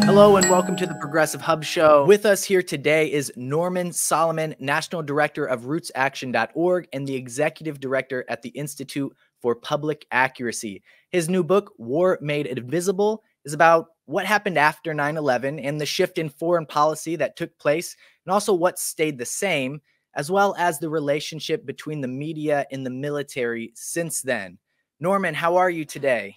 Hello and welcome to the Progressive Hub Show. With us here today is Norman Solomon, National Director of RootsAction.org and the Executive Director at the Institute for Public Accuracy. His new book, War Made Invisible, is about what happened after 9/11 and the shift in foreign policy that took place, and also what stayed the same, as well as the relationship between the media and the military since then. Norman, how are you today?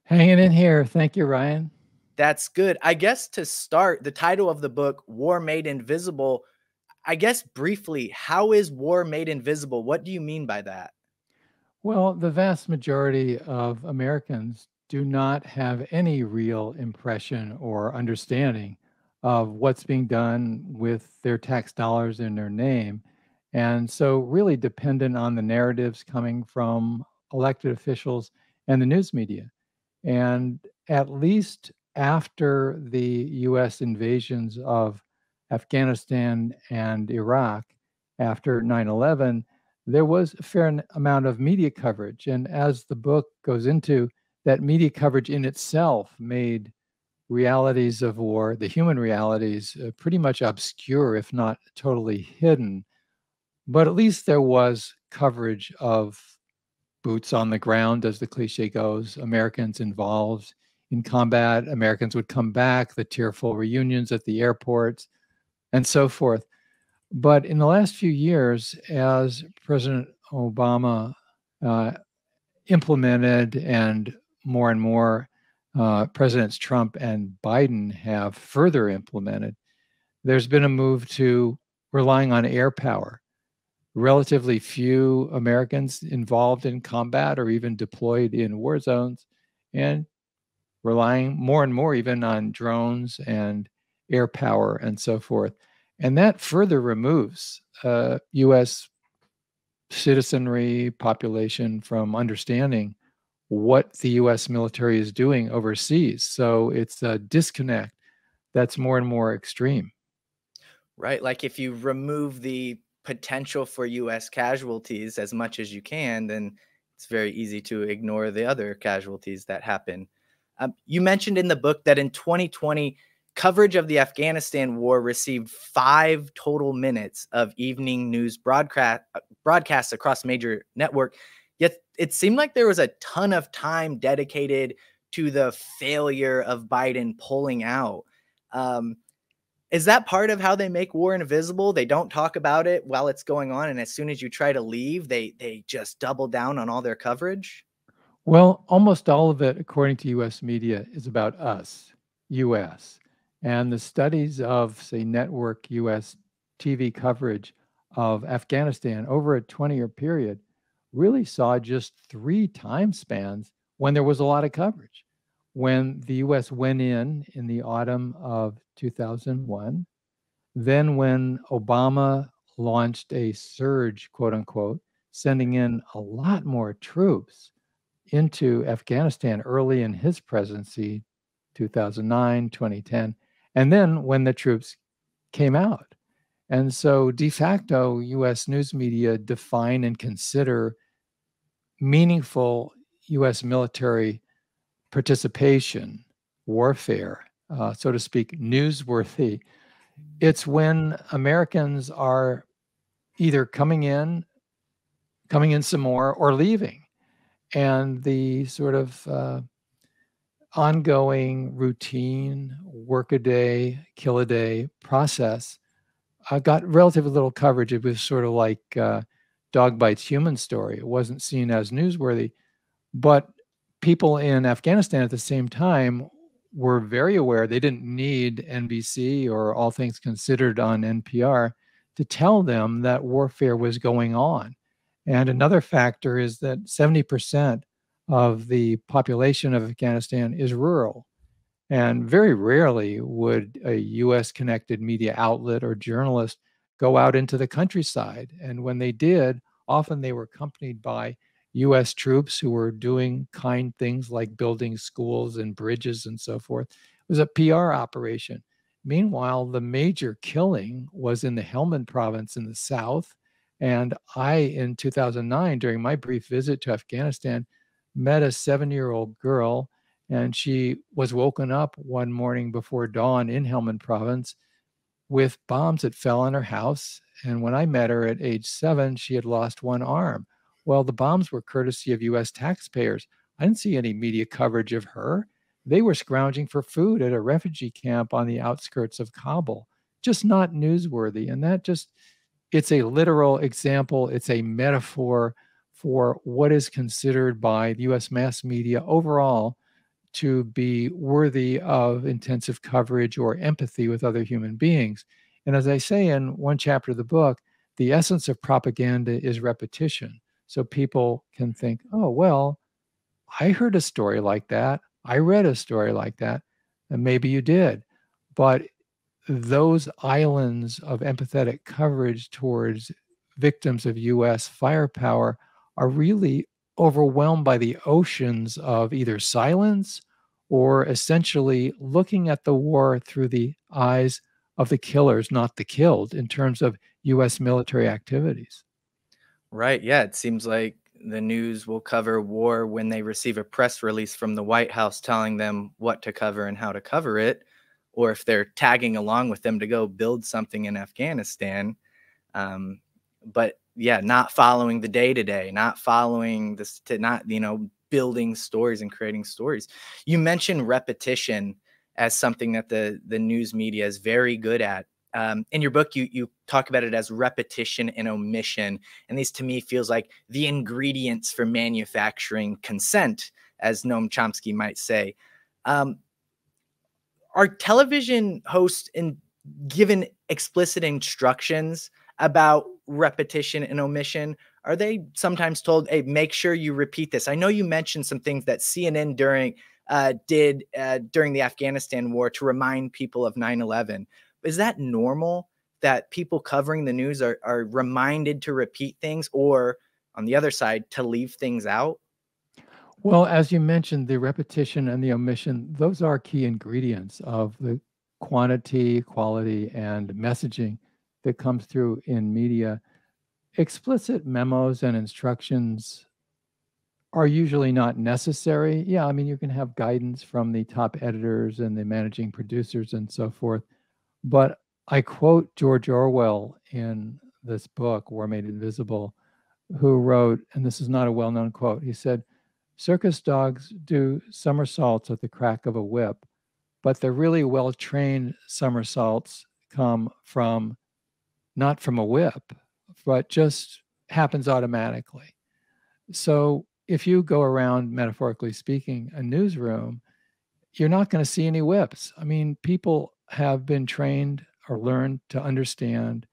Hanging in here. Thank you, Ryan. That's good. I guess to start, the title of the book, War Made Invisible, I guess briefly, how is war made invisible? What do you mean by that? Well, the vast majority of Americans do not have any real impression or understanding of what's being done with their tax dollars in their name. And so, really dependent on the narratives coming from elected officials and the news media. And at least after the US invasions of Afghanistan and Iraq after 9/11, there was a fair amount of media coverage. And as the book goes into, that media coverage in itself made realities of war, the human realities, pretty much obscure, if not totally hidden. But at least there was coverage of boots on the ground, as the cliche goes, Americans involved in combat. Americans would come back, the tearful reunions at the airports, and so forth. But in the last few years, as President Obama implemented and more Presidents Trump and Biden have further implemented, there's been a move to relying on air power. Relatively few Americans involved in combat or even deployed in war zones, and relying more and more even on drones and air power and so forth. And that further removes U.S. citizenry population from understanding what the U.S. military is doing overseas. So it's a disconnect that's more and more extreme. Right. Like if you remove the potential for U.S. casualties as much as you can, then it's very easy to ignore the other casualties that happen. You mentioned in the book that in 2020, coverage of the Afghanistan war received 5 total minutes of evening news broadcasts across major network. Yet it seemed like there was a ton of time dedicated to the failure of Biden pulling out. Is that part of how they make war invisible? They don't talk about it while it's going on, and as soon as you try to leave, they just double down on all their coverage? Well, almost all of it, according to US media, is about us, US. And the studies of, say, network US TV coverage of Afghanistan over a 20-year period really saw just 3 time spans when there was a lot of coverage. When the US went in the autumn of 2001, then when Obama launched a surge, quote unquote, sending in a lot more troops into Afghanistan early in his presidency, 2009, 2010, and then when the troops came out. And so de facto, US news media define and consider meaningful US military participation, warfare, so to speak, newsworthy. It's when Americans are either coming in some more, or leaving. And the sort of ongoing routine, work a day, kill a day process got relatively little coverage. It was sort of like dog bites human story. It wasn't seen as newsworthy. But people in Afghanistan at the same time were very aware they didn't need NBC or All Things Considered on NPR to tell them that warfare was going on. And another factor is that 70% of the population of Afghanistan is rural. And very rarely would a US connected media outlet or journalist go out into the countryside. And when they did, often they were accompanied by US troops who were doing kind things like building schools and bridges and so forth. It was a PR operation. Meanwhile, the major killing was in the Helmand province in the south. And I, in 2009, during my brief visit to Afghanistan, met a 7-year-old girl, And she was woken up one morning before dawn in Helmand province with bombs that fell on her house. And when I met her at age 7, she had lost one arm. Well, the bombs were courtesy of US taxpayers. I didn't see any media coverage of her. They were scrounging for food at a refugee camp on the outskirts of Kabul. Just not newsworthy. And that just, it's a literal example, it's a metaphor for what is considered by the US mass media overall to be worthy of intensive coverage or empathy with other human beings. And as I say in one chapter of the book, the essence of propaganda is repetition. So people can think, oh, well, I heard a story like that. I read a story like that. And maybe you did. But those islands of empathetic coverage towards victims of US firepower are really overwhelmed by the oceans of either silence or essentially looking at the war through the eyes of the killers, not the killed, in terms of US military activities. Right. Yeah. It seems like the news will cover war when they receive a press release from the White House telling them what to cover and how to cover it, or if they're tagging along with them to go build something in Afghanistan. Um, but yeah, not following the day to day, not following this, to not, building stories and creating stories. You mentioned repetition as something that the news media is very good at. In your book, you talk about it as repetition and omission, and these to me feels like the ingredients for manufacturing consent, as Noam Chomsky might say. Um, are television hosts given explicit instructions about repetition and omission? Are they sometimes told, "Hey, make sure you repeat this"? I know you mentioned some things that CNN did during the Afghanistan war to remind people of 9/11. Is that normal that people covering the news are reminded to repeat things, or on the other side, to leave things out? Well, as you mentioned, the repetition and the omission, those are key ingredients of the quantity, quality, and messaging that comes through in media. Explicit memos and instructions are usually not necessary. Yeah, I mean, you can have guidance from the top editors and the managing producers and so forth. But I quote George Orwell in this book, War Made Invisible, who wrote, and this is not a well known quote, he said, "Circus dogs do somersaults at the crack of a whip, but the really well trained somersaults come from not from a whip, but just happens automatically." So if you go around, metaphorically speaking, a newsroom, you're not going to see any whips. I mean, people have been trained or learned to understand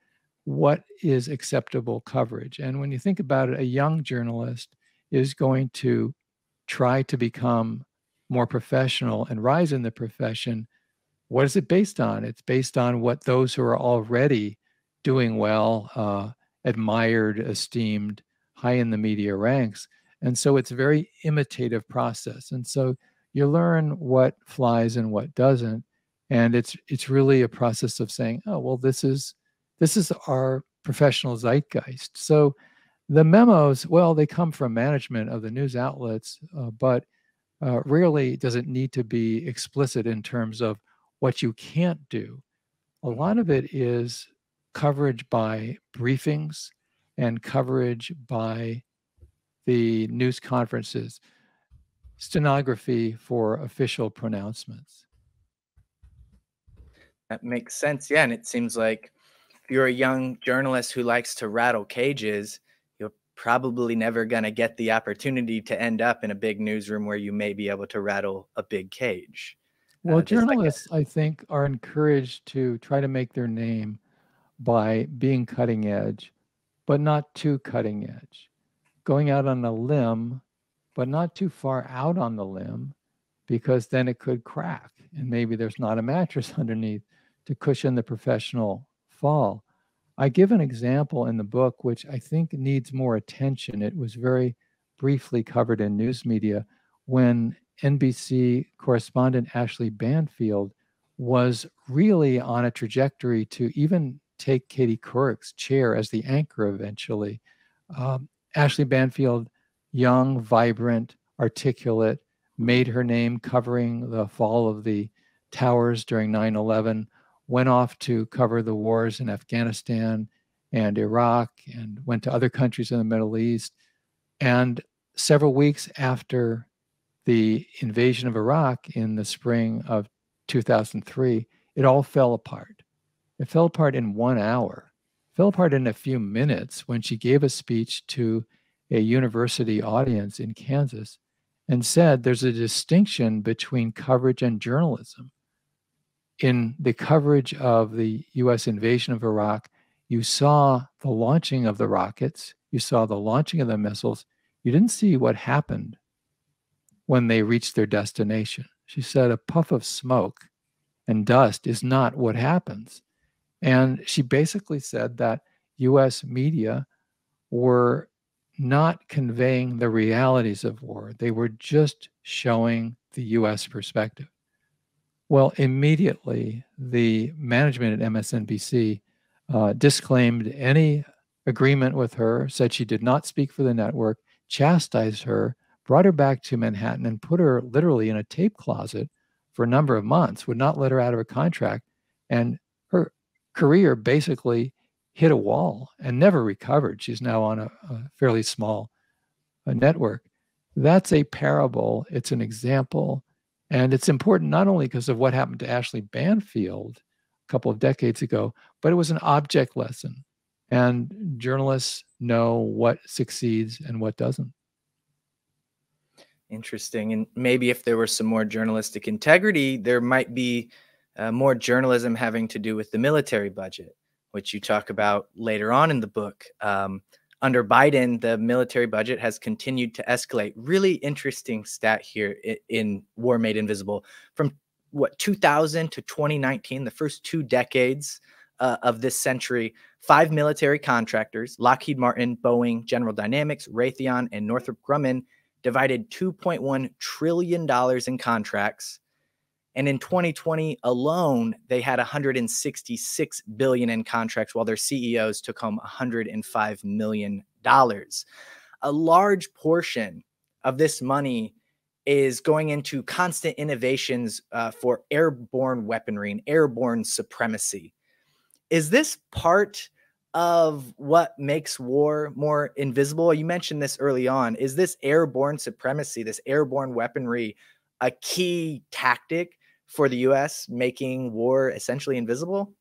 what is acceptable coverage. And when you think about it, a young journalist is going to try to become more professional and rise in the profession. What is it based on? It's based on what those who are already doing well, admired, esteemed, high in the media ranks. And so it's a very imitative process. And so you learn what flies and what doesn't. And it's really a process of saying, oh, well, this is our professional zeitgeist. So the memos, well, they come from management of the news outlets, but rarely does it need to be explicit in terms of what you can't do. A lot of it is coverage by briefings and coverage by the news conferences, stenography for official pronouncements. That makes sense. Yeah. And it seems like if you're a young journalist who likes to rattle cages, you're probably never going to get the opportunity to end up in a big newsroom where you may be able to rattle a big cage. Well, Just like, journalists, I think, are encouraged to try to make their name by being cutting edge, but not too cutting edge. Going out on a limb, but not too far out on the limb, because then it could crack and maybe there's not a mattress underneath to cushion the professional fall. I give an example in the book which I think needs more attention. It was very briefly covered in news media when NBC correspondent Ashley Banfield was really on a trajectory to even take Katie Couric's chair as the anchor eventually. Ashley Banfield, young, vibrant, articulate, made her name covering the fall of the towers during 9/11, went off to cover the wars in Afghanistan and Iraq, and went to other countries in the Middle East. And several weeks after the invasion of Iraq in the spring of 2003, it all fell apart. It fell apart in 1 hour. It fell apart in a few minutes when she gave a speech to a university audience in Kansas and said there's a distinction between coverage and journalism. In the coverage of the US invasion of Iraq, you saw the launching of the rockets, you saw the launching of the missiles. You didn't see what happened when they reached their destination. She said a puff of smoke and dust is not what happens. And she basically said that US media were not conveying the realities of war. They were just showing the US perspective. Well, immediately the management at MSNBC disclaimed any agreement with her, said she did not speak for the network, chastised her, brought her back to Manhattan, and put her literally in a tape closet for a number of months, would not let her out of her contract. And her career basically hit a wall and never recovered. She's now on a fairly small network. That's a parable. It's an example. And it's important not only because of what happened to Ashley Banfield a couple of decades ago, but it was an object lesson. And journalists know what succeeds and what doesn't. Interesting. And maybe if there were some more journalistic integrity, there might be more journalism having to do with the military budget, which you talk about later on in the book. Under Biden, the military budget has continued to escalate. Really interesting stat here in War Made Invisible. From 2000 to 2019, the first 2 decades of this century, 5 military contractors, Lockheed Martin, Boeing, General Dynamics, Raytheon, and Northrop Grumman, divided $2.1 trillion in contracts. And in 2020 alone, they had $166 billion in contracts, while their CEOs took home $105 million. A large portion of this money is going into constant innovations for airborne weaponry and airborne supremacy. Is this part of what makes war more invisible? You mentioned this early on. Is this airborne supremacy, this airborne weaponry, a key tactic for the US, making war essentially invisible?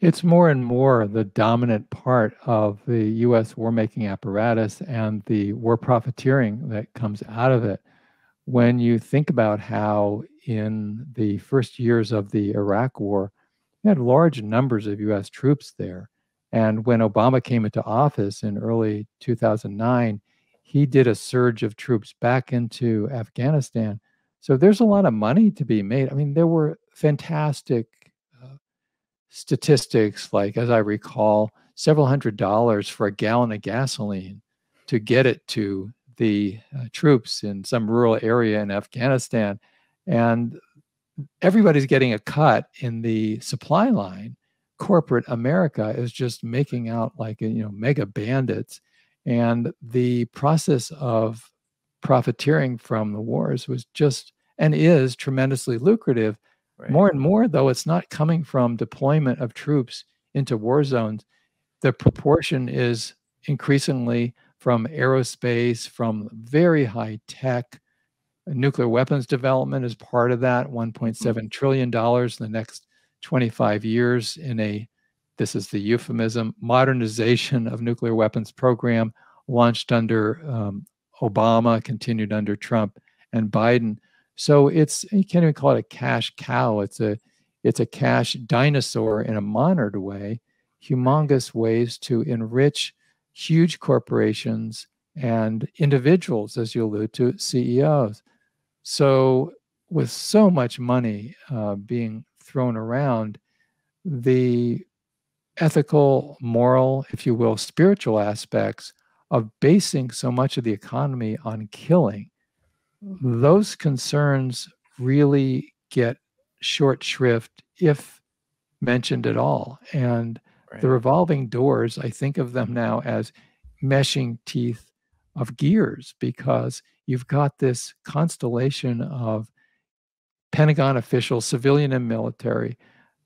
It's more and more the dominant part of the US war-making apparatus and the war profiteering that comes out of it. When you think about how in the first years of the Iraq War, you had large numbers of US troops there. And when Obama came into office in early 2009, he did a surge of troops back into Afghanistan. So there's a lot of money to be made. I mean, there were fantastic statistics, like, as I recall, several $100s for a gallon of gasoline to get it to the troops in some rural area in Afghanistan. And everybody's getting a cut in the supply line. Corporate America is just making out like, mega bandits. And the process of profiteering from the wars was just and is tremendously lucrative. Right. More and more, though, it's not coming from deployment of troops into war zones. The proportion is increasingly from aerospace, from very high tech. Nuclear weapons development is part of that, $1.7 trillion in the next 25 years in this is the euphemism, modernization of nuclear weapons program launched under Obama, continued under Trump and Biden. So you can't even call it a cash cow. It's a cash dinosaur in a monitored way, humongous ways to enrich huge corporations and individuals, as you allude to, CEOs. So with so much money being thrown around, the ethical, moral, if you will, spiritual aspects of basing so much of the economy on killing, those concerns really get short shrift if mentioned at all. And the revolving doors, I think of them now as meshing teeth of gears, because you've got this constellation of Pentagon officials, civilian and military.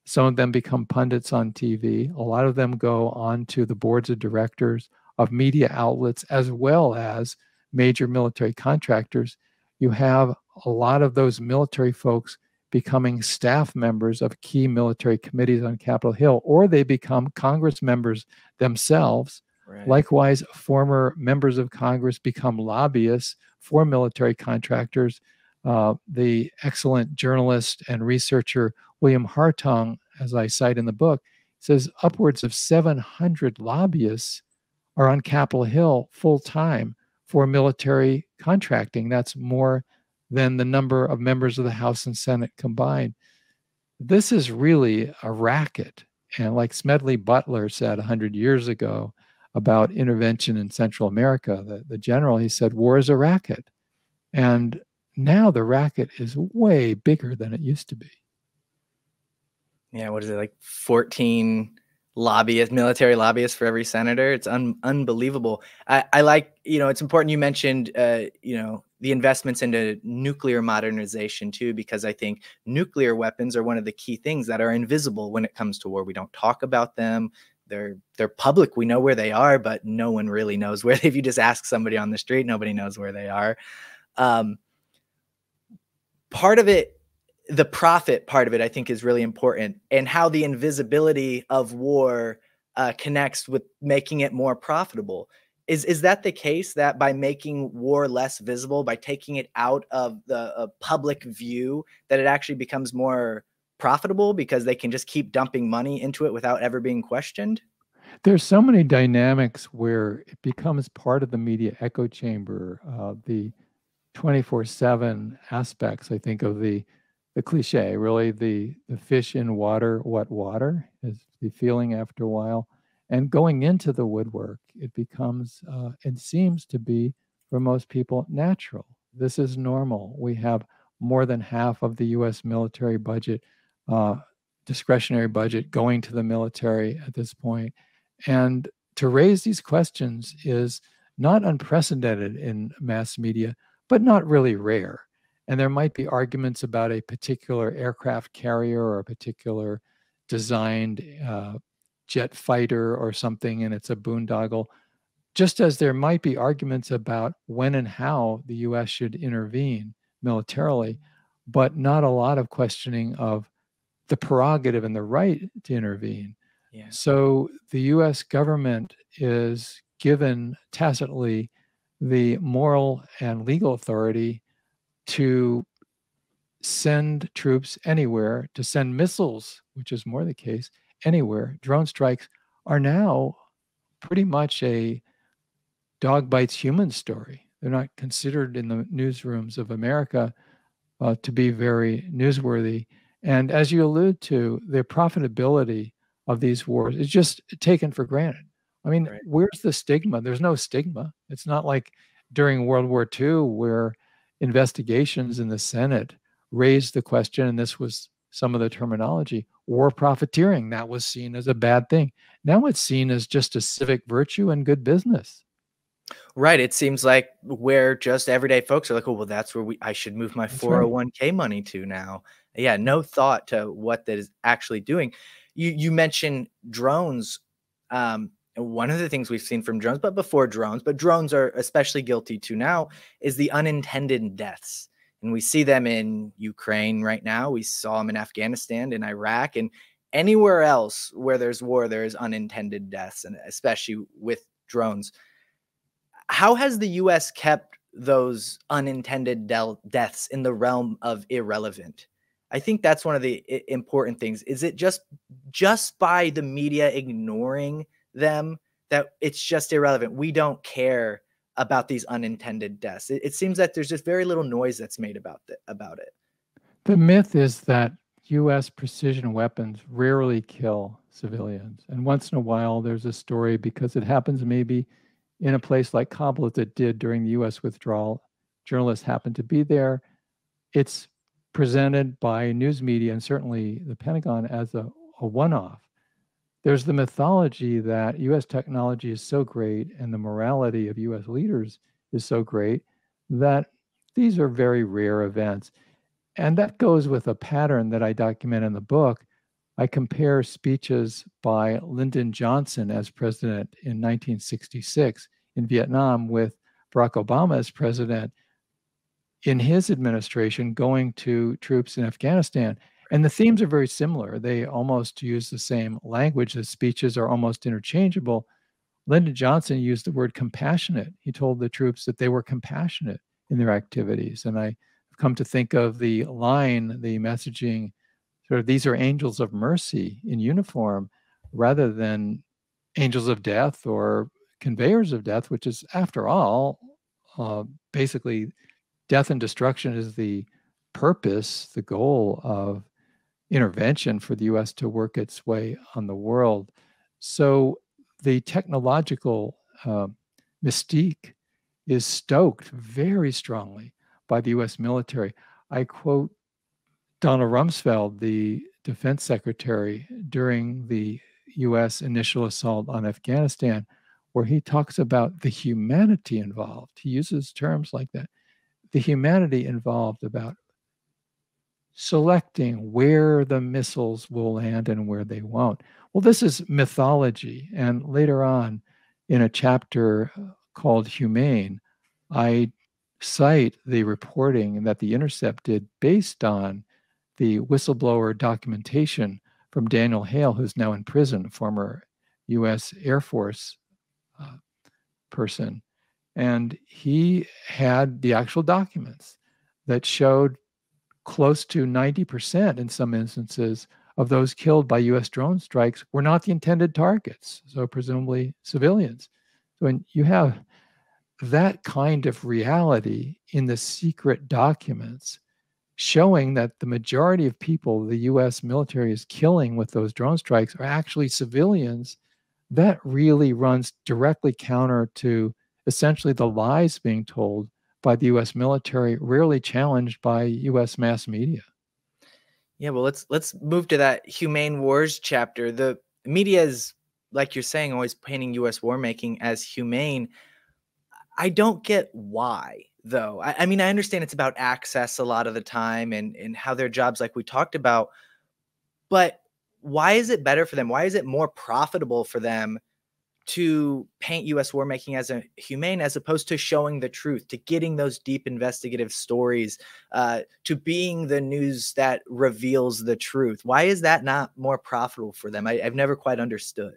Some of them become pundits on TV. A lot of them go on to the boards of directors of media outlets as well as major military contractors. You have a lot of those military folks becoming staff members of key military committees on Capitol Hill, or they become Congress members themselves. Right. Likewise, former members of Congress become lobbyists for military contractors. The excellent journalist and researcher William Hartung, as I cite in the book, says upwards of 700 lobbyists are on Capitol Hill full time for military contracting. That's more than the number of members of the House and Senate combined. This is really a racket. And like Smedley Butler said 100 years ago about intervention in Central America, the general, he said, war is a racket. And now the racket is way bigger than it used to be. Yeah, what is it, like 14 lobbyists, military lobbyists for every senator? It's unbelievable. I like, it's important you mentioned, the investments into nuclear modernization too, because I think nuclear weapons are one of the key things that are invisible when it comes to war. We don't talk about them. They're public. We know where they are, but no one really knows where. If you just ask somebody on the street, nobody knows where they are. Part of it, the profit part of it, I think is really important, and how the invisibility of war connects with making it more profitable. Is that the case, that by making war less visible, by taking it out of the public view, that it actually becomes more profitable because they can just keep dumping money into it without ever being questioned? There's so many dynamics where it becomes part of the media echo chamber. The 24/7 aspects, I think, of the cliche, really the fish in water, what water is the feeling after a while. And going into the woodwork, it becomes, it seems to be for most people natural. This is normal. We have more than half of the US military budget, uh, discretionary budget, going to the military at this point. And to raise these questions is not unprecedented in mass media, but not really rare. And there might be arguments about a particular aircraft carrier or a particular designed jet fighter or something, and it's a boondoggle, just as there might be arguments about when and how the US should intervene militarily, but not a lot of questioning of the prerogative and the right to intervene. Yeah. So the US government is given tacitly the moral and legal authority to send troops anywhere, to send missiles, which is more the case, anywhere. Drone strikes are now pretty much a dog bites human story. They're not considered in the newsrooms of America to be very newsworthy. And as you allude to, the profitability of these wars is just taken for granted. I mean, Right. where's the stigma? There's no stigma. It's not like during World War II where investigations in the Senate raised the question, and this was some of the terminology, war profiteering. That was seen as a bad thing. Now it's seen as just a civic virtue and good business. Right. It seems like where just everyday folks are like, oh, well, that's where I should move my That's right. 401k money to now. Yeah, no thought to what that is actually doing. You mentioned drones. And one of the things we've seen from drones, but before drones, but drones are especially guilty to now, is the unintended deaths. And we see them in Ukraine right now. We saw them in Afghanistan, in Iraq, and anywhere else where there's war, there's unintended deaths, and especially with drones. How has the US kept those unintended deaths in the realm of irrelevant? I think that's one of the important things. Is it just by the media ignoring them that it's just irrelevant? We don't care about these unintended deaths. It seems that there's just very little noise that's made about it. The myth is that US precision weapons rarely kill civilians. And once in a while, there's a story because it happens maybe in a place like Kabul as it did during the US withdrawal. Journalists happen to be there. It's presented by news media and certainly the Pentagon as a one off. There's the mythology that US technology is so great and the morality of US leaders is so great that these are very rare events. And that goes with a pattern that I document in the book. I compare speeches by Lyndon Johnson as president in 1966 in Vietnam with Barack Obama as president in his administration going to troops in Afghanistan. And the themes are very similar. They almost use the same language. The speeches are almost interchangeable. Lyndon Johnson used the word compassionate. He told the troops that they were compassionate in their activities. And I've come to think of the line, the messaging, sort of these are angels of mercy in uniform rather than angels of death or conveyors of death, which is, after all, basically death and destruction is the purpose, the goal of intervention for the US to work its way on the world. So the technological mystique is stoked very strongly by the US military. I quote Donald Rumsfeld, the defense secretary, during the US initial assault on Afghanistan, where he talks about the humanity involved. He uses terms like that. The humanity involved about selecting where the missiles will land and where they won't. Well, this is mythology. And later on, in a chapter called Humane, I cite the reporting that The Intercept did based on the whistleblower documentation from Daniel Hale, who's now in prison, a former US Air Force person. And he had the actual documents that showed close to 90% in some instances of those killed by US drone strikes were not the intended targets, so presumably civilians. So when you have that kind of reality in the secret documents showing that the majority of people the US military is killing with those drone strikes are actually civilians, that really runs directly counter to essentially the lies being told by the US military, rarely challenged by US mass media. Yeah, well, let's move to that humane wars chapter. The media is, like you're saying, always painting US war making as humane. I don't get why, though. I mean, I understand it's about access a lot of the time and how their jobs, like we talked about, but why is it better for them? Why is it more profitable for them to paint US war making as a humane as opposed to showing the truth, to getting those deep investigative stories, to being the news that reveals the truth? Why is that not more profitable for them? I've never quite understood.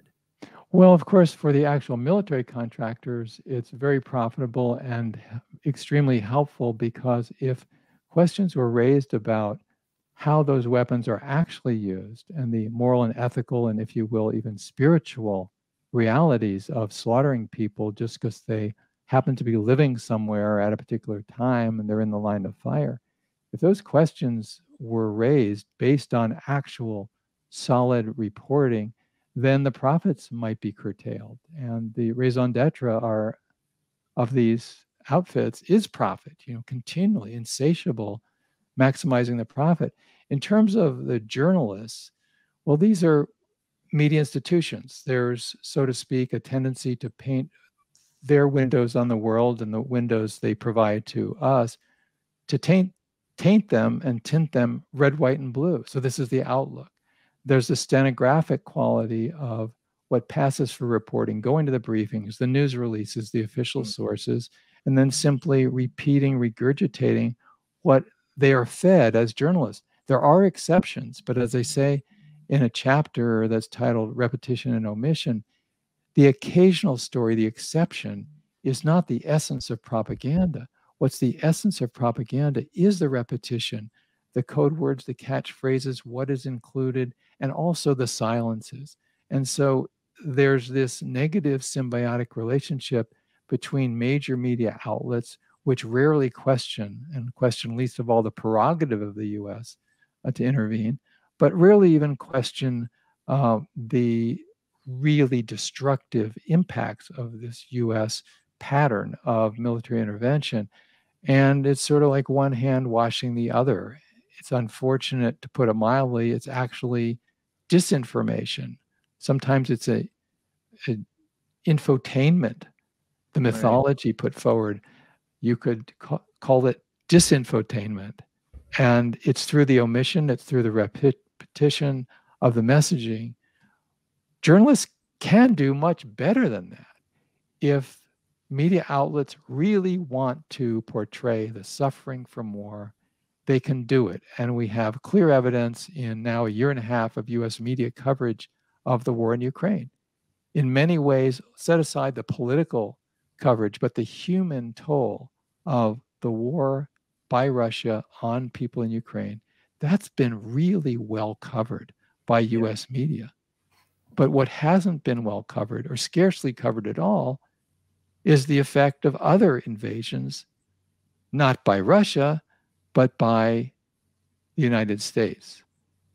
Well, of course, for the actual military contractors, it's very profitable and extremely helpful because if questions were raised about how those weapons are actually used and the moral and ethical, and if you will, even spiritual realities of slaughtering people just because they happen to be living somewhere at a particular time and they're in the line of fire, if those questions were raised based on actual solid reporting, then the profits might be curtailed. And the raison d'etre are of these outfits is profit, continually insatiable, maximizing the profit. In terms of the journalists, well, these are media institutions. There's, so to speak, a tendency to paint their windows on the world and the windows they provide to us to taint them and tint them red, white, and blue. So this is the outlook. There's the stenographic quality of what passes for reporting, going to the briefings, the news releases, the official sources, and then simply repeating, regurgitating what they are fed as journalists. There are exceptions, but as I say in a chapter that's titled Repetition and Omission, the occasional story, the exception, is not the essence of propaganda. What's the essence of propaganda is the repetition, the code words, the catchphrases, what is included, and also the silences. And so there's this negative symbiotic relationship between major media outlets, which rarely question, and question least of all the prerogative of the US to intervene, but rarely even question the really destructive impacts of this US pattern of military intervention. And it's sort of like one hand washing the other. It's unfortunate, to put it mildly. It's actually disinformation. Sometimes it's a infotainment, the Right. mythology put forward. You could call it disinfotainment. And it's through the omission, it's through the repetition of the messaging. Journalists can do much better than that if media outlets really want to portray the suffering from war. They can do it. And we have clear evidence in now a year and a half of US media coverage of the war in Ukraine. In many ways, set aside the political coverage, but the human toll of the war by Russia on people in Ukraine, that's been really well covered by Yeah. US media. But what hasn't been well covered, or scarcely covered at all, is the effect of other invasions, not by Russia, but by the United States,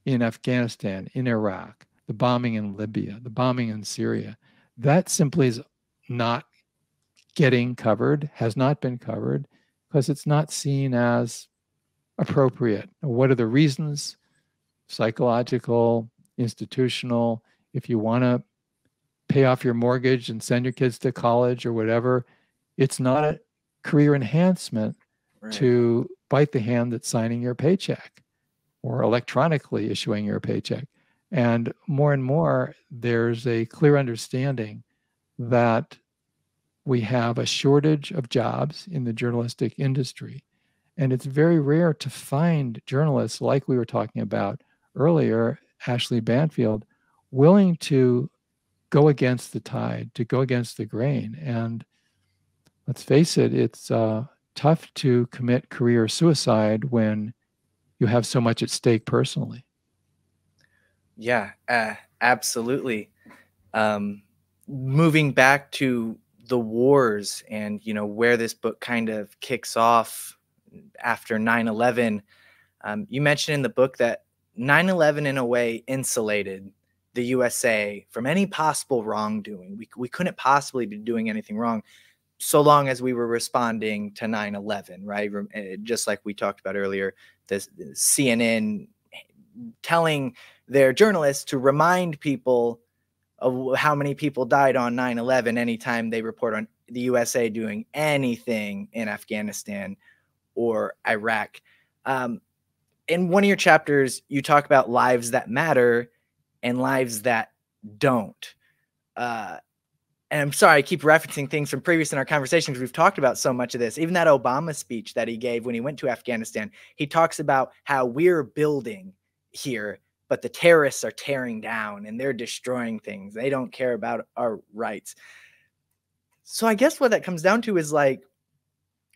in Afghanistan, in Iraq, the bombing in Libya, the bombing in Syria. That simply is not getting covered, has not been covered, because it's not seen as appropriate. What are the reasons? Psychological, institutional. If you want to pay off your mortgage and send your kids to college or whatever, it's not a career enhancement Right. to bite the hand that's signing your paycheck or electronically issuing your paycheck. And more, there's a clear understanding that we have a shortage of jobs in the journalistic industry. And it's very rare to find journalists like we were talking about earlier, Ashley Banfield, willing to go against the tide, to go against the grain. And let's face it, it's tough to commit career suicide when you have so much at stake personally. Yeah, absolutely. Moving back to the wars and, where this book kind of kicks off after 9/11, you mentioned in the book that 9/11 in a way insulated the USA from any possible wrongdoing. We couldn't possibly be doing anything wrong so long as we were responding to 9/11, right? Just like we talked about earlier, this CNN telling their journalists to remind people of how many people died on 9/11 anytime they report on the USA doing anything in Afghanistan or Iraq. In one of your chapters, you talk about lives that matter and lives that don't. And I'm sorry, I keep referencing things from previous in our conversation because we've talked about so much of this. Even that Obama speech that he gave when he went to Afghanistan, he talks about how we're building here, but the terrorists are tearing down and they're destroying things. They don't care about our rights. So I guess what that comes down to is like,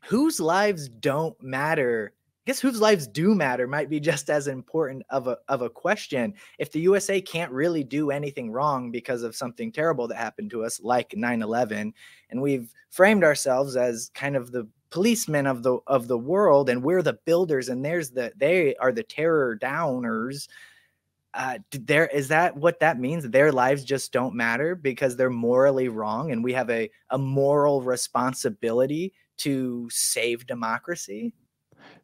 whose lives don't matter? I guess whose lives do matter might be just as important of a question. If the USA can't really do anything wrong because of something terrible that happened to us, like 9/11, and we've framed ourselves as kind of the policemen of the world, and we're the builders, and they are the terror downers. Is that what that means? Their lives just don't matter because they're morally wrong, and we have a moral responsibility to save democracy?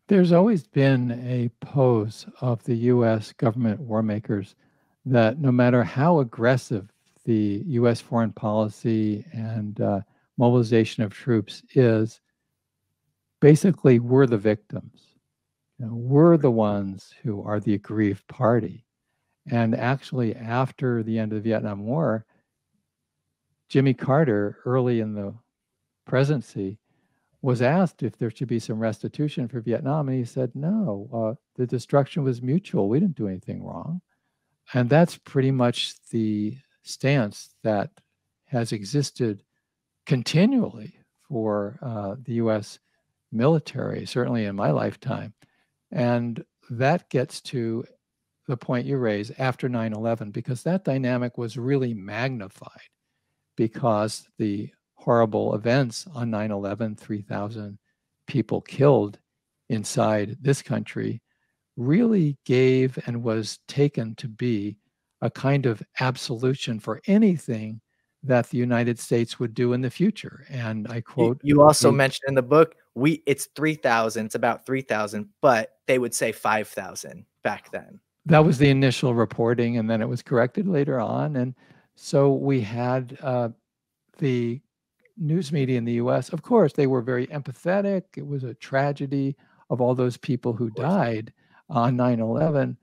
There's always been a pose of the US government war makers that no matter how aggressive the US foreign policy and mobilization of troops is, basically we're the victims. We're the ones who are the aggrieved party. And actually, after the end of the Vietnam War, Jimmy Carter, early in the presidency, was asked if there should be some restitution for Vietnam, and he said, no, the destruction was mutual. We didn't do anything wrong. And that's pretty much the stance that has existed continually for the US military, certainly in my lifetime. And that gets to the point you raise after 9/11, because that dynamic was really magnified because the horrible events on 9/11, 3,000 people killed inside this country, really gave and was taken to be a kind of absolution for anything that the United States would do in the future. And I quote, You also mentioned in the book, it's 3,000, it's about 3,000, but they would say 5,000 back then. that was the initial reporting, and then it was corrected later on. And so we had the news media in the US, of course, they were very empathetic. It was a tragedy of all those people who Of course. died on 9/11,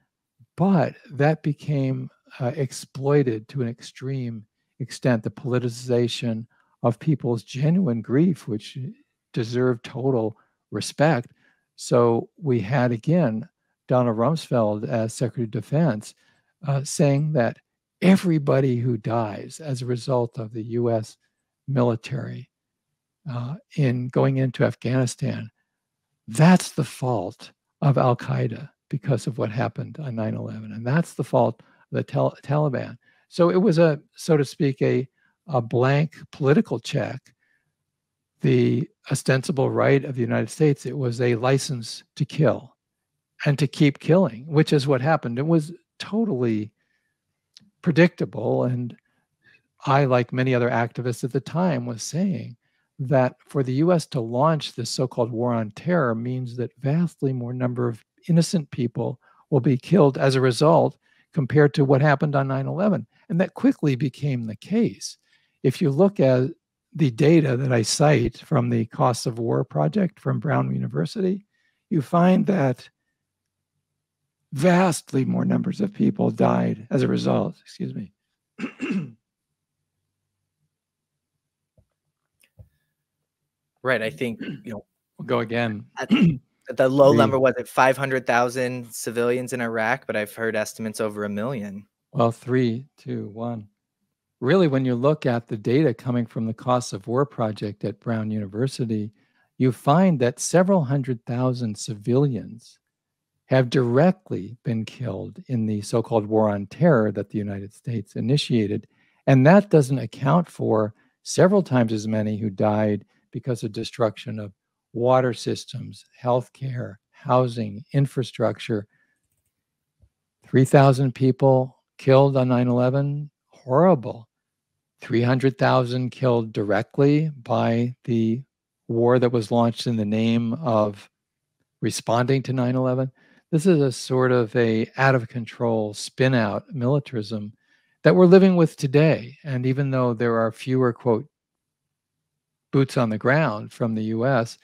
but that became exploited to an extreme extent, the politicization of people's genuine grief, which deserved total respect. So we had, again, Donald Rumsfeld as Secretary of Defense saying that everybody who dies as a result of the US military in going into Afghanistan, that's the fault of Al Qaeda because of what happened on 9/11. And that's the fault of the Taliban. So it was a, so to speak, a blank political check. The ostensible right of the United States, it was a license to kill and to keep killing, which is what happened. It was totally predictable. And I, like many other activists at the time, was saying that for the US to launch this so-called war on terror means that vastly more number of innocent people will be killed as a result compared to what happened on 9/11. And that quickly became the case. If you look at the data that I cite from the Costs of War project from Brown University, you find that vastly more numbers of people died as a result. Excuse me. Right. I think, We'll go again. at the low number, was it 500,000 civilians in Iraq? But I've heard estimates over 1 million. Well, 3, 2, 1. Really, when you look at the data coming from the Costs of War project at Brown University, you find that several 100,000 civilians have directly been killed in the so-called war on terror that the United States initiated. And that doesn't account for several times as many who died because of destruction of water systems, healthcare, housing, infrastructure. 3,000 people killed on 9/11, horrible. 300,000 killed directly by the war that was launched in the name of responding to 9/11. This is a sort of a out of control spin out militarism that we're living with today. And even though there are fewer, quote, boots on the ground from the US,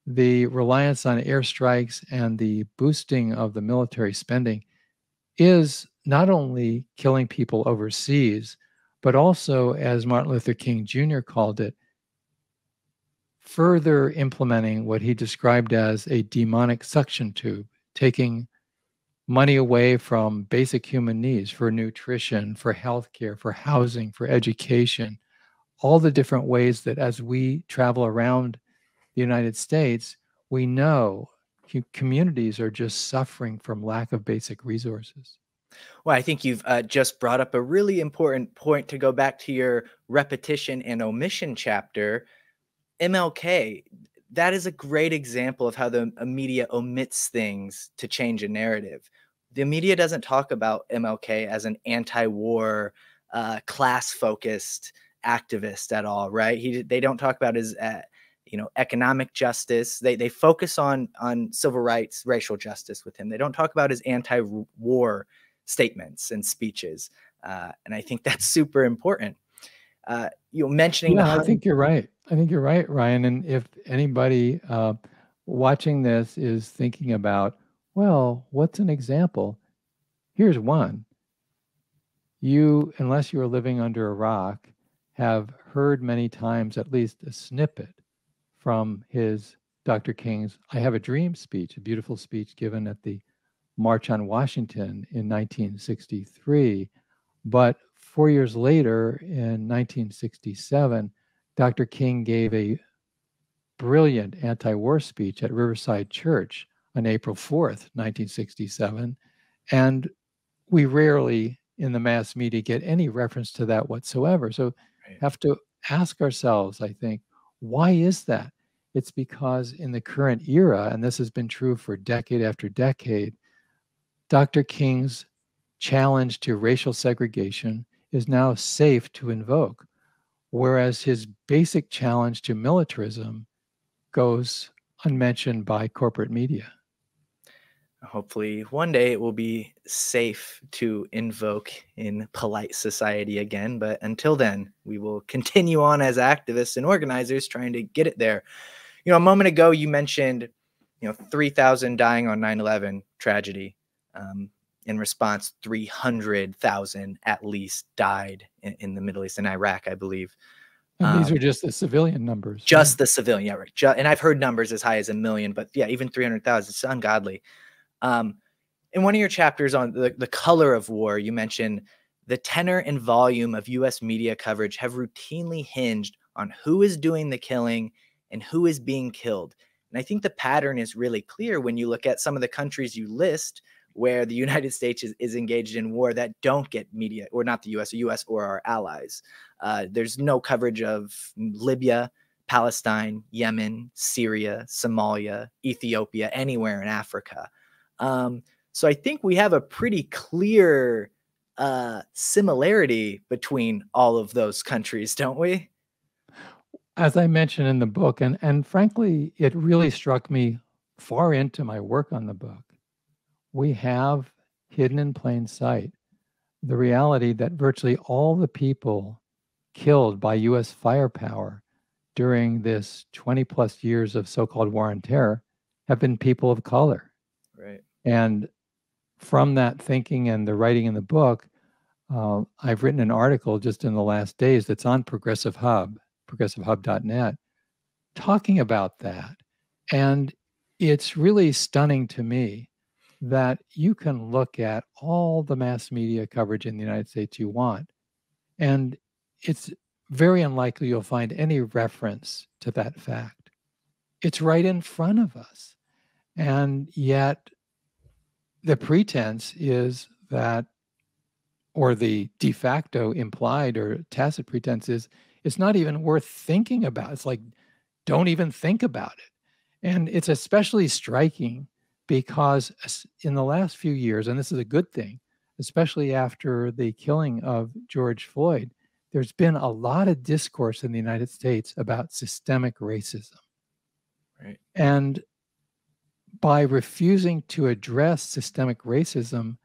the reliance on airstrikes and the boosting of the military spending is not only killing people overseas, but also, as Martin Luther King Jr. called it, further implementing what he described as a demonic suction tube, taking money away from basic human needs for nutrition, for healthcare, for housing, for education, all the different ways that as we travel around the United States, we know communities are just suffering from lack of basic resources. Well, I think you've just brought up a really important point to go back to your repetition and omission chapter. MLK, that is a great example of how the media omits things to change a narrative. The media doesn't talk about MLK as an anti-war, class-focused activist at all, right? They don't talk about his, economic justice. They focus on civil rights, racial justice with him. They don't talk about his anti-war statements and speeches, and I think that's super important. Mentioning I think you're right. I think you're right, Ryan. And if anybody watching this is thinking about, well, what's an example? Here's one. You, unless you are living under a rock, have heard many times at least a snippet from his Dr. King's I Have a Dream speech, a beautiful speech given at the March on Washington in 1963. But 4 years later, in 1967, Dr. King gave a brilliant anti-war speech at Riverside Church on April 4th, 1967. And we rarely in the mass media get any reference to that whatsoever. So have to ask ourselves, I think, why is that? It's because in the current era, and this has been true for decade after decade, Dr. King's challenge to racial segregation is now safe to invoke, whereas his basic challenge to militarism goes unmentioned by corporate media. Hopefully one day it will be safe to invoke in polite society again. But until then, we will continue on as activists and organizers trying to get it there. A moment ago, you mentioned, 3,000 dying on 9/11 tragedy. In response, 300,000 at least died in the Middle East and Iraq, I believe. And these are just the civilian numbers, right? Just the civilian, yeah, right. And I've heard numbers as high as 1 million, but yeah, even 300,000, it's ungodly. In one of your chapters on the color of war, you mentioned the tenor and volume of U.S. media coverage have routinely hinged on who is doing the killing and who is being killed. And I think the pattern is really clear when you look at some of the countries you list where the United States is engaged in war that don't get media, or not the U.S. or our allies. There's no coverage of Libya, Palestine, Yemen, Syria, Somalia, Ethiopia, anywhere in Africa. So I think we have a pretty clear similarity between all of those countries, don't we? As I mentioned in the book, and frankly, it really struck me far into my work on the book. We have hidden in plain sight the reality that virtually all the people killed by U.S. firepower during this 20 plus years of so-called war on terror have been people of color. Right. And from that thinking and the writing in the book, I've written an article just in the last days that's on Progressive Hub, progressivehub.net, talking about that. And it's really stunning to me that you can look at all the mass media coverage in the United States you want, and it's very unlikely you'll find any reference to that fact. It's right in front of us. And yet the pretense is that, or the de facto implied or tacit pretense is, it's not even worth thinking about. It's like, don't even think about it. And it's especially striking because in the last few years, and this is a good thing, especially after the killing of George Floyd, there's been a lot of discourse in the United States about systemic racism. Right. And by refusing to address systemic racism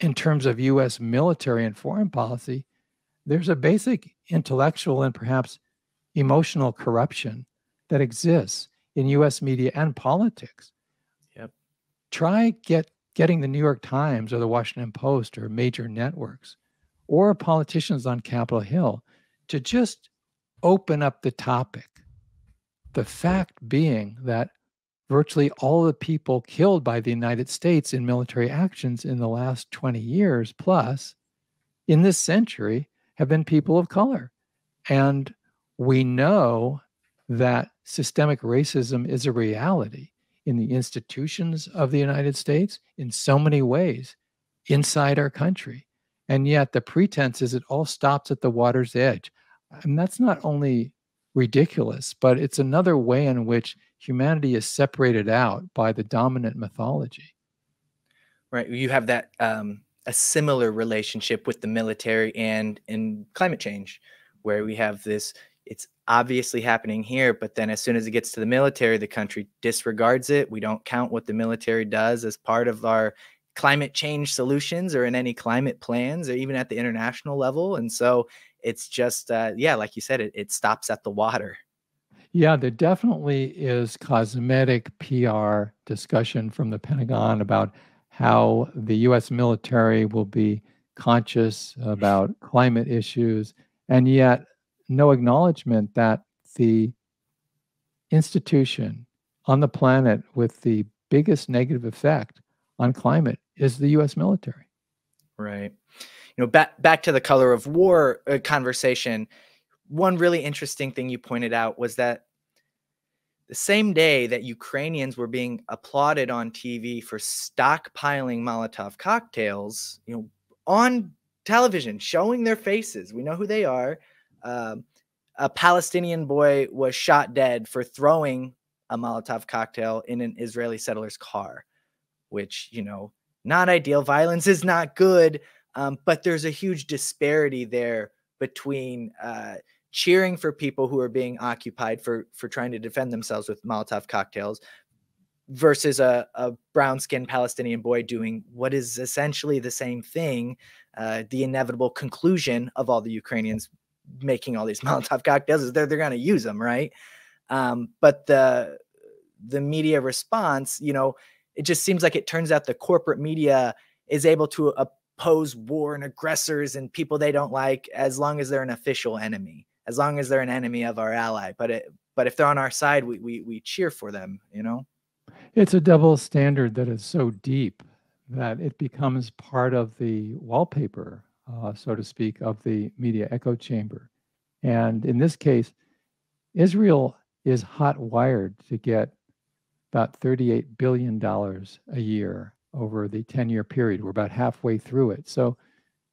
in terms of US military and foreign policy, there's a basic intellectual and perhaps emotional corruption that exists in US media and politics. Yep. Try getting the New York Times or the Washington Post or major networks or politicians on Capitol Hill to just open up the topic. The fact being that virtually all the people killed by the United States in military actions in the last 20 years plus in this century have been people of color. And we know that systemic racism is a reality in the institutions of the United States in so many ways inside our country. And yet the pretense is it all stops at the water's edge. And that's not only ridiculous, but it's another way in which humanity is separated out by the dominant mythology. Right. You have that a similar relationship with the military and in climate change, where we have this, it's obviously happening here, but then as soon as it gets to the military, the country disregards it. We don't count what the military does as part of our climate change solutions or in any climate plans or even at the international level. And so it's just, yeah, like you said, it stops at the water. Yeah, there definitely is cosmetic PR discussion from the Pentagon about how the US military will be conscious about climate issues, and yet no acknowledgement that the institution on the planet with the biggest negative effect on climate is the US military. Right. Back to the color of war conversation. One really interesting thing you pointed out was that the same day that Ukrainians were being applauded on TV for stockpiling Molotov cocktails, on television, showing their faces, we know who they are. A Palestinian boy was shot dead for throwing a Molotov cocktail in an Israeli settler's car, which, not ideal. Violence is not good, but there's a huge disparity there between cheering for people who are being occupied for trying to defend themselves with Molotov cocktails versus a brown-skinned Palestinian boy doing what is essentially the same thing, the inevitable conclusion of all the Ukrainians making all these Molotov cocktails is they're going to use them, right? But the media response, it just seems like it turns out the corporate media is able to oppose war and aggressors and people they don't like as long as they're an official enemy, as long as they're an enemy of our ally. But if they're on our side, we cheer for them, It's a double standard that is so deep that it becomes part of the wallpaper, so to speak, of the media echo chamber. And in this case, Israel is hot wired to get about $38 billion a year over the 10-year period. We're about halfway through it. So,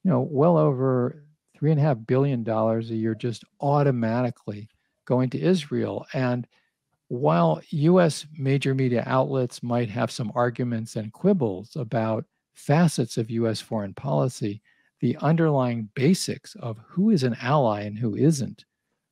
well over $3.5 billion a year just automatically going to Israel. And while US major media outlets might have some arguments and quibbles about facets of US foreign policy, the underlying basics of who is an ally and who isn't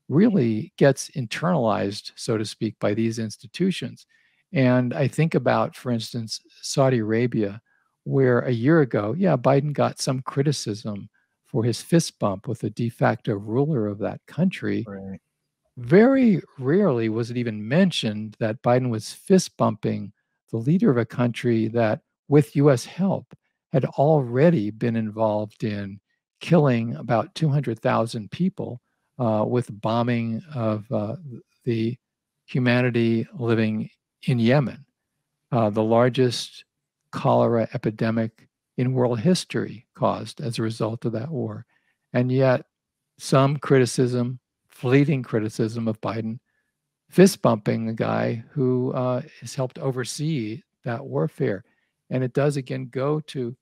really gets internalized, so to speak, by these institutions. And I think about, for instance, Saudi Arabia, where a year ago, yeah, Biden got some criticism for his fist bump with the de facto ruler of that country. Right. Very rarely was it even mentioned that Biden was fist bumping the leader of a country that, with US help, had already been involved in killing about 200,000 people with bombing of the humanity living in Yemen, the largest cholera epidemic in world history caused as a result of that war. And yet, some criticism, fleeting criticism of Biden, fist bumping the guy who has helped oversee that warfare. And it does again go to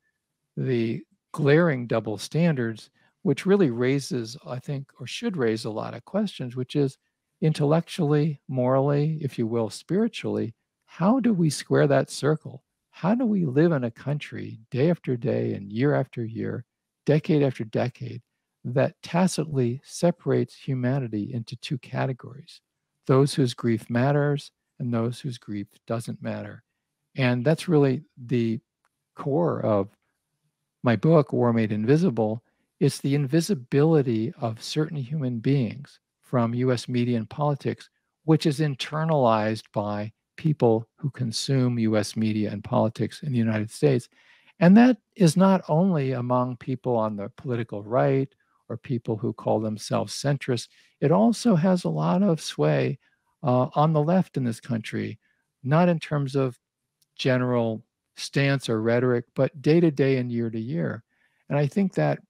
the glaring double standards, which really raises, I think, or should raise a lot of questions, which is intellectually, morally, if you will, spiritually, how do we square that circle? How do we live in a country day after day and year after year, decade after decade, that tacitly separates humanity into two categories, those whose grief matters and those whose grief doesn't matter? And that's really the core of my book, War Made Invisible. It's the invisibility of certain human beings from US media and politics, which is internalized by people who consume US media and politics in the United States. And that is not only among people on the political right or people who call themselves centrists, it also has a lot of sway on the left in this country, not in terms of general stance or rhetoric, but day to day and year to year. And I think that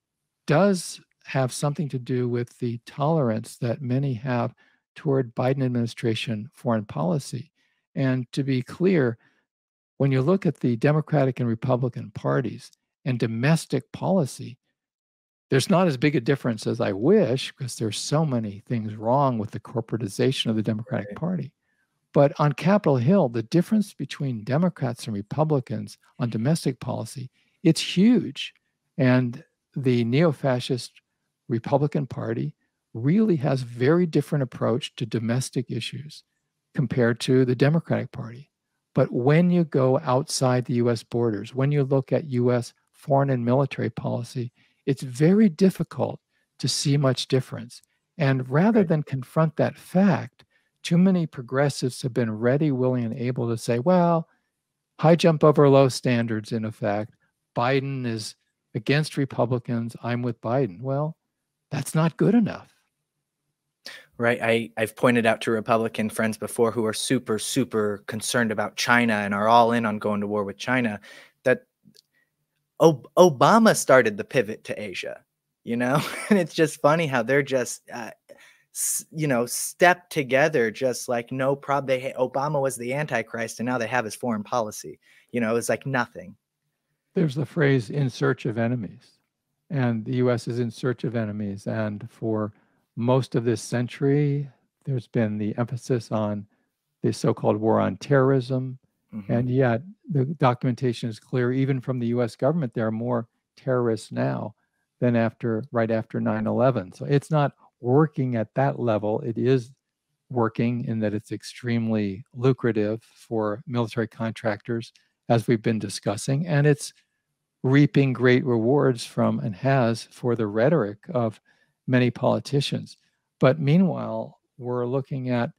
does have something to do with the tolerance that many have toward Biden administration foreign policy. And to be clear, when you look at the Democratic and Republican parties and domestic policy, there's not as big a difference as I wish because there's so many things wrong with the corporatization of the Democratic Right. Party. But on Capitol Hill, the difference between Democrats and Republicans on domestic policy, it's huge. And the neo-fascist Republican Party really has very different approach to domestic issues compared to the Democratic Party. But when you go outside the US borders, when you look at US foreign and military policy, it's very difficult to see much difference. And rather Right. than confront that fact, too many progressives have been ready, willing, and able to say, well, high jump over low standards, in effect. Biden is against Republicans. I'm with Biden. Well, that's not good enough. Right. I've pointed out to Republican friends before who are super, super concerned about China and are all in on going to war with China that Obama started the pivot to Asia, and it's just funny how they're just, step together, just like no problem. Obama was the Antichrist and now they have his foreign policy, it's like nothing. There's the phrase in search of enemies, and the US is in search of enemies. And for most of this century, there's been the emphasis on the so-called war on terrorism. Hmm. And yet the documentation is clear, even from the US government, there are more terrorists now than right after 9/11. So it's not working at that level. It is working in that it's extremely lucrative for military contractors, as we've been discussing, and it's reaping great rewards from and has for the rhetoric of many politicians. But meanwhile, we're looking at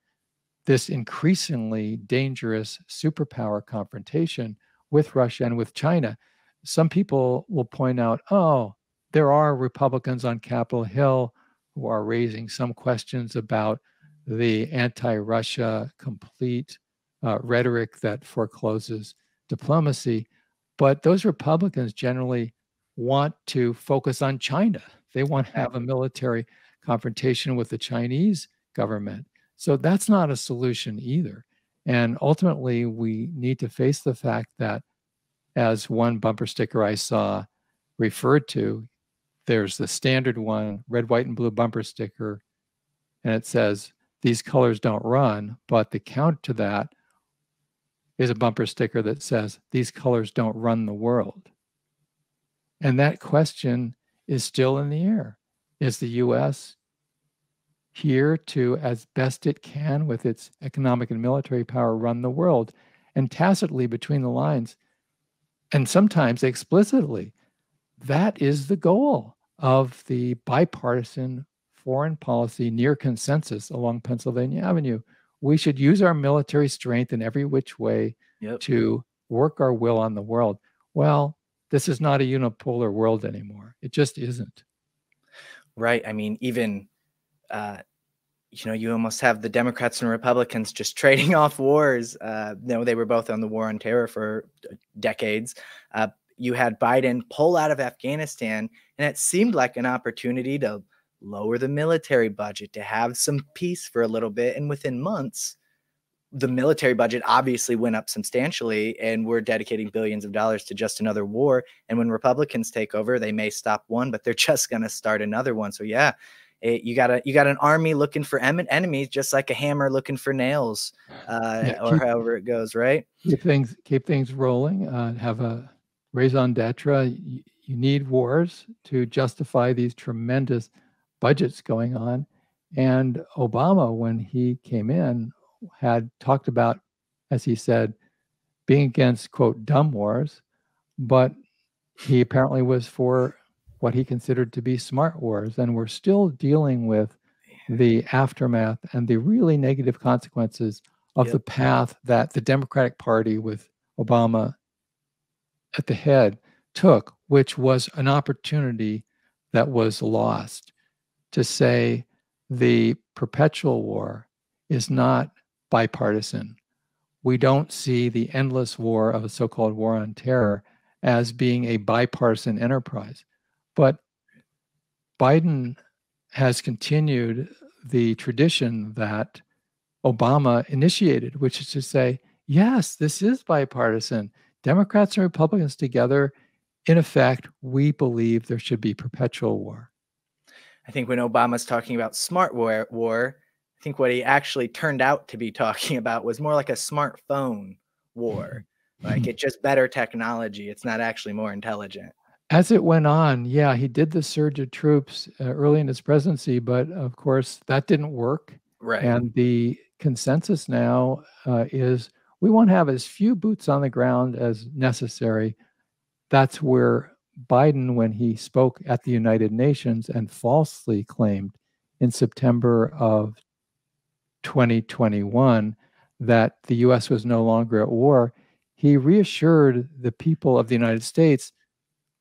this increasingly dangerous superpower confrontation with Russia and with China. Some people will point out, oh, there are Republicans on Capitol Hill who are raising some questions about the anti Russia complete rhetoric that forecloses diplomacy. But those Republicans generally want to focus on China. They want to have a military confrontation with the Chinese government. So that's not a solution either. And ultimately, we need to face the fact that, as one bumper sticker I saw referred to, there's the standard one, red, white, and blue bumper sticker, and it says, these colors don't run. But the counter to that is a bumper sticker that says, these colors don't run the world. And that question is still in the air. Is the US here to, as best it can with its economic and military power, run the world? And tacitly between the lines, and sometimes explicitly, that is the goal of the bipartisan foreign policy near consensus along Pennsylvania Avenue. We should use our military strength in every which way to work our will on the world. Well, this is not a unipolar world anymore. It just isn't. Right. I mean, even, you almost have the Democrats and Republicans just trading off wars. They were both on the war on terror for decades. You had Biden pull out of Afghanistan, and it seemed like an opportunity to lower the military budget, to have some peace for a little bit. And within months, the military budget obviously went up substantially, and we're dedicating billions of dollars to just another war. And when Republicans take over, they may stop one, but they're just going to start another one. So yeah, you got an army looking for enemies, just like a hammer looking for nails, or however it goes, right? Keep things rolling. Have a raison d'etre. You need wars to justify these tremendous budgets going on. And Obama, when he came in, had talked about, as he said, being against, quote, dumb wars, but he apparently was for what he considered to be smart wars. And we're still dealing with the aftermath and the really negative consequences of the path that the Democratic Party, with Obama at the head, took, which was an opportunity that was lost to say the perpetual war is not bipartisan. We don't see the endless war of a so-called war on terror as being a bipartisan enterprise. But Biden has continued the tradition that Obama initiated, which is to say, yes, this is bipartisan. Democrats and Republicans together, in effect, we believe there should be perpetual war. I think when Obama's talking about smart war, I think what he actually turned out to be talking about was more like a smartphone war. Like, it's just better technology. It's not actually more intelligent. As it went on, yeah, he did the surge of troops early in his presidency, but of course that didn't work. Right. And the consensus now is we want to have as few boots on the ground as necessary. That's where Biden, when he spoke at the United Nations and falsely claimed in September of 2021 that the US was no longer at war, he reassured the people of the United States,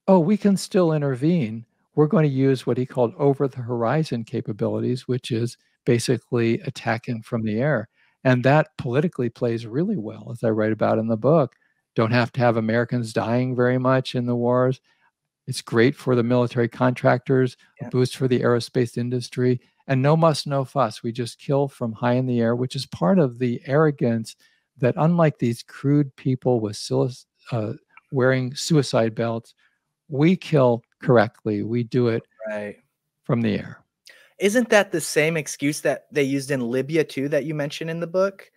oh, we can still intervene. We're going to use what he called over-the-horizon capabilities, which is basically attacking from the air. And that politically plays really well, as I write about in the book. Don't have to have Americans dying very much in the wars. It's great for the military contractors, a boost for the aerospace industry, and no muss, no fuss. We just kill from high in the air, which is part of the arrogance that, unlike these crude people with wearing suicide belts, we kill correctly. We do it from the air. Isn't that the same excuse that they used in Libya too, that you mentioned in the book?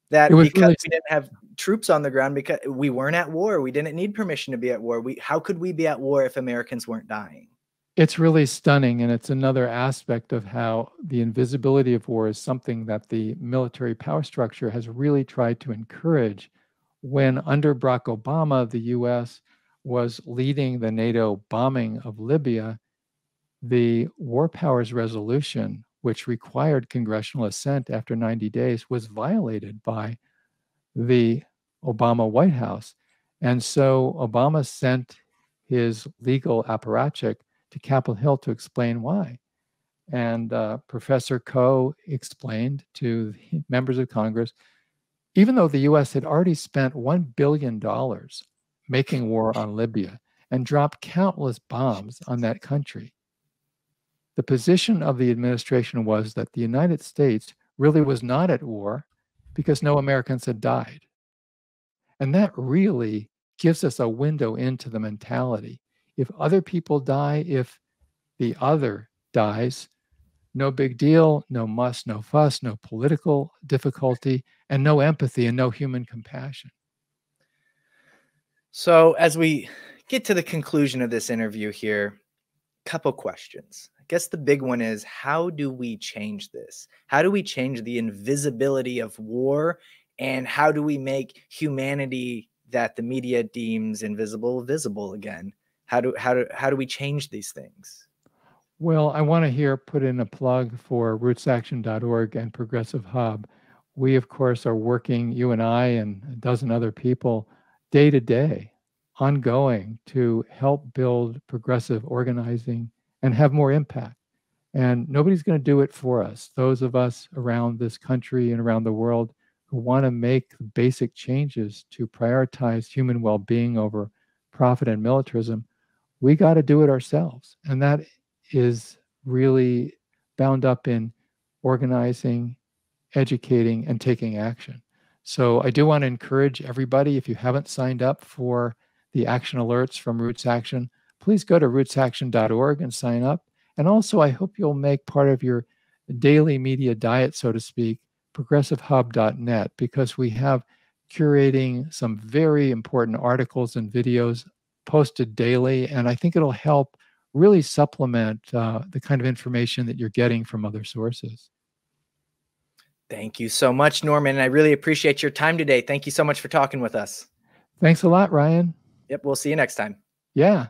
That because we didn't have troops on the ground, because we weren't at war, we didn't need permission to be at war. How could we be at war if Americans weren't dying? It's really stunning, and it's another aspect of how the invisibility of war is something that the military power structure has really tried to encourage. When under Barack Obama, the US was leading the NATO bombing of Libya, the War Powers Resolution, which required congressional assent after 90 days, was violated by the Obama White House. And so Obama sent his legal apparatchik to Capitol Hill to explain why. And Professor Coe explained to the members of Congress, even though the US had already spent $1 billion making war on Libya and dropped countless bombs on that country, the position of the administration was that the United States really was not at war because no Americans had died. And that really gives us a window into the mentality. If other people die, if the other dies, no big deal, no muss, no fuss, no political difficulty, and no empathy and no human compassion. So, as we get to the conclusion of this interview here, couple questions. I guess the big one is, how do we change this? How do we change the invisibility of war? And how do we make humanity that the media deems invisible visible again? How do we change these things? Well, I want to put in a plug for rootsaction.org and Progressive Hub. We, of course, are working, you and I and a dozen other people, day to day, ongoing, to help build progressive organizing and have more impact. And nobody's going to do it for us. Those of us around this country and around the world who want to make basic changes to prioritize human well-being over profit and militarism, we got to do it ourselves. And that is really bound up in organizing, educating, and taking action. So I do want to encourage everybody, if you haven't signed up for the action alerts from Roots Action, please go to rootsaction.org and sign up. And also, I hope you'll make part of your daily media diet, so to speak, progressivehub.net, because we have curating some very important articles and videos posted daily. And I think it'll help really supplement the kind of information that you're getting from other sources. Thank you so much, Norman. I really appreciate your time today. Thank you so much for talking with us. Thanks a lot, Ryan. Yep, we'll see you next time. Yeah.